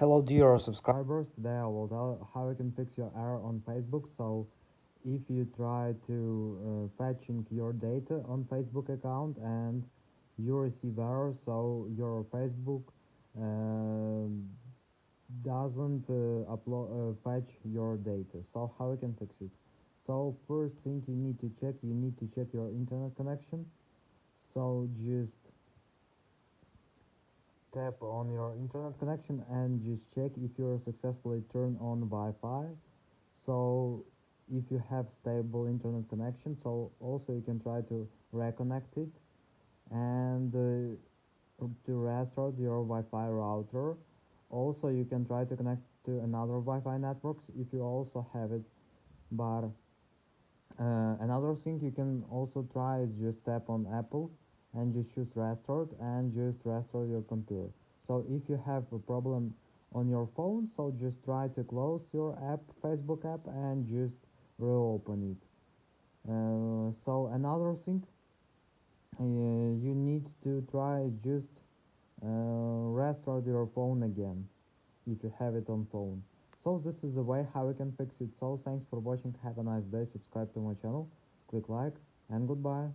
Hello dear subscribers, today I will tell how you can fix your error on Facebook. So if you try to fetching your data on Facebook account and you receive error, so your Facebook uh, doesn't fetch your data. So how you can fix it? So first thing you need to check your internet connection. So just tap on your internet connection and just check if you're successfully turned on Wi-Fi. So if you have stable internet connection, so also you can try to reconnect it and to restart your Wi-Fi router. Also you can try to connect to another Wi-Fi networks if you also have it. But another thing you can also try is just tap on Apple and just choose restart and just restart your computer. So if you have a problem on your phone, so just try to close your app, Facebook app, and just reopen it. So another thing you need to try just restart your phone again if you have it on phone. So this is the way how you can fix it. So thanks for watching, have a nice day, subscribe to my channel, click like, and goodbye.